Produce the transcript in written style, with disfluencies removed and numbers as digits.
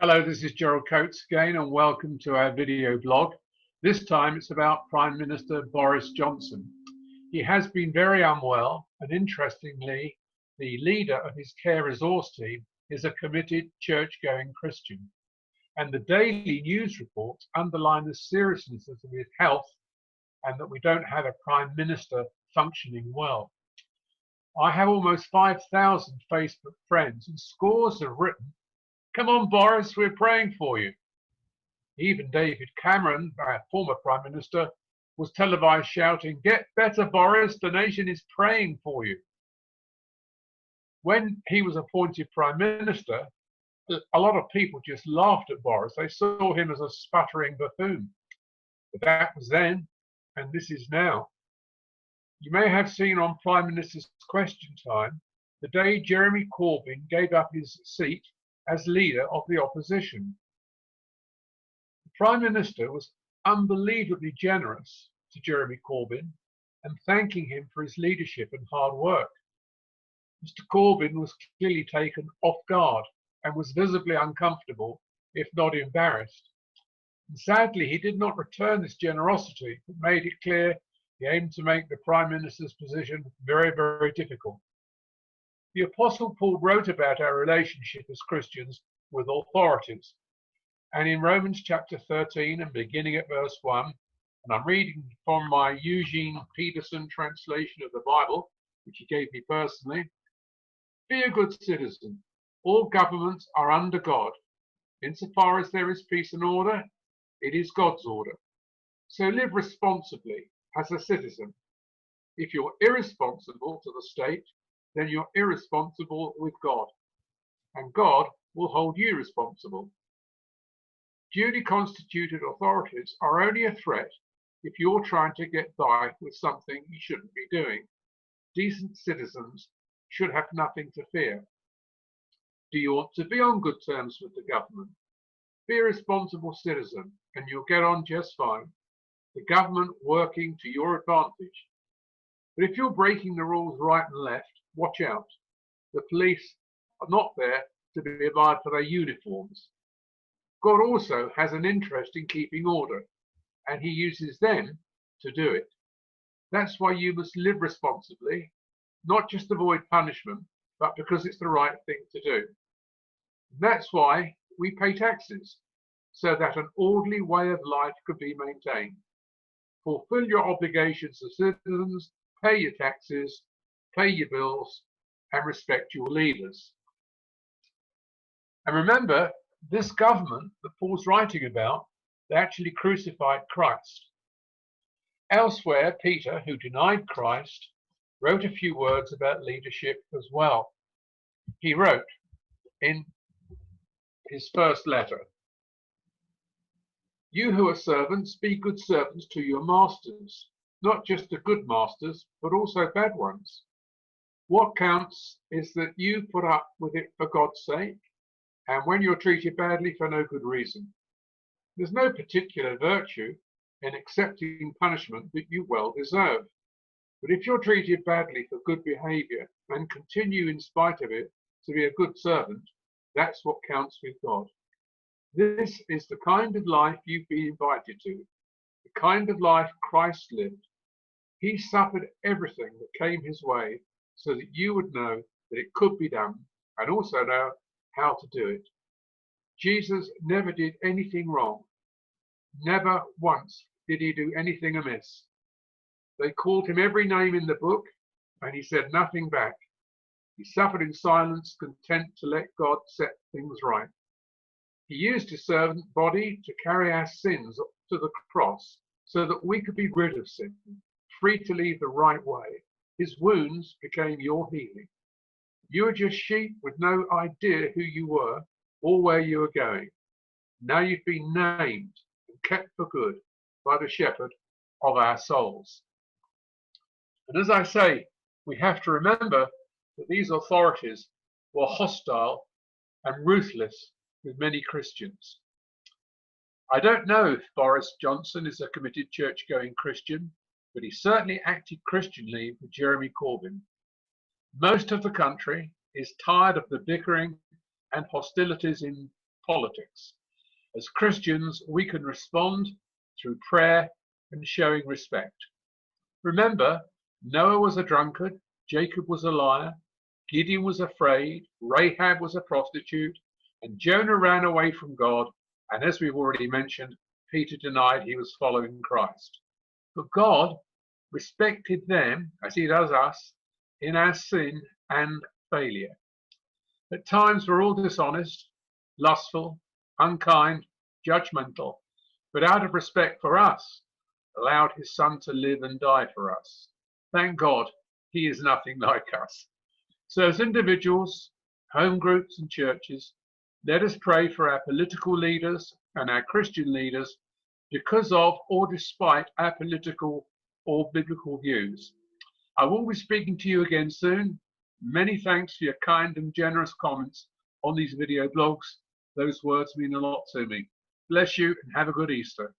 Hello, this is Gerald Coates again, and welcome to our video blog. This time it's about Prime Minister Boris Johnson. He has been very unwell, and interestingly, the leader of his care resource team is a committed church-going Christian. And the daily news reports underline the seriousness of his health and that we don't have a Prime Minister functioning well. I have almost 5,000 Facebook friends, and scores have written, "Come on, Boris, we're praying for you." Even David Cameron, our former Prime Minister, was televised shouting, "Get better, Boris, the nation is praying for you." When he was appointed Prime Minister, a lot of people just laughed at Boris. They saw him as a sputtering buffoon. But that was then, and this is now. You may have seen on Prime Minister's Question Time the day Jeremy Corbyn gave up his seat as leader of the opposition. The Prime Minister was unbelievably generous to Jeremy Corbyn and thanking him for his leadership and hard work. Mr. Corbyn was clearly taken off guard and was visibly uncomfortable, if not embarrassed. And sadly, he did not return this generosity, but made it clear he aimed to make the Prime Minister's position very, very difficult. The Apostle Paul wrote about our relationship as Christians with authorities. And in Romans chapter 13 and beginning at verse 1, and I'm reading from my Eugene Peterson translation of the Bible, which he gave me personally, "Be a good citizen. All governments are under God. Insofar as there is peace and order, it is God's order. So live responsibly as a citizen. If you're irresponsible to the state, then you're irresponsible with God, and God will hold you responsible. Duly constituted authorities are only a threat if you're trying to get by with something you shouldn't be doing. Decent citizens should have nothing to fear. Do you want to be on good terms with the government? Be a responsible citizen, and you'll get on just fine. The government working to your advantage. But if you're breaking the rules right and left, watch out. The police are not there to be admired for their uniforms. God also has an interest in keeping order, and he uses them to do it. That's why you must live responsibly, not just avoid punishment, but because it's the right thing to do. And that's why we pay taxes, so that an orderly way of life could be maintained. Fulfill your obligations as citizens, pay your taxes, pay your bills, and respect your leaders." And remember, this government that Paul's writing about, they actually crucified Christ. Elsewhere, Peter, who denied Christ, wrote a few words about leadership as well. He wrote in his first letter, "You who are servants, be good servants to your masters, not just to good masters, but also bad ones. What counts is that you put up with it for God's sake, and when you're treated badly for no good reason. There's no particular virtue in accepting punishment that you well deserve. But if you're treated badly for good behavior and continue in spite of it to be a good servant, that's what counts with God. This is the kind of life you've been invited to, the kind of life Christ lived. He suffered everything that came his way so that you would know that it could be done and also know how to do it. Jesus never did anything wrong. Never once did he do anything amiss. They called him every name in the book, and he said nothing back. He suffered in silence, content to let God set things right. He used his servant body to carry our sins up to the cross so that we could be rid of sin, free to lead the right way. His wounds became your healing. You were just sheep with no idea who you were or where you were going. Now you've been named and kept for good by the shepherd of our souls." And as I say, we have to remember that these authorities were hostile and ruthless with many Christians. I don't know if Boris Johnson is a committed church-going Christian, but he certainly acted Christianly with Jeremy Corbyn. Most of the country is tired of the bickering and hostilities in politics. As Christians, we can respond through prayer and showing respect. Remember, Noah was a drunkard, Jacob was a liar, Gideon was afraid, Rahab was a prostitute, and Jonah ran away from God, and as we've already mentioned, Peter denied he was following Christ. But God respected them, as he does us, in our sin and failure. At times we're all dishonest, lustful, unkind, judgmental, but out of respect for us, allowed his son to live and die for us. Thank God he is nothing like us. So as individuals, home groups and churches, let us pray for our political leaders and our Christian leaders because of or despite our political or biblical views. I will be speaking to you again soon. Many thanks for your kind and generous comments on these video blogs. Those words mean a lot to me. Bless you and have a good Easter.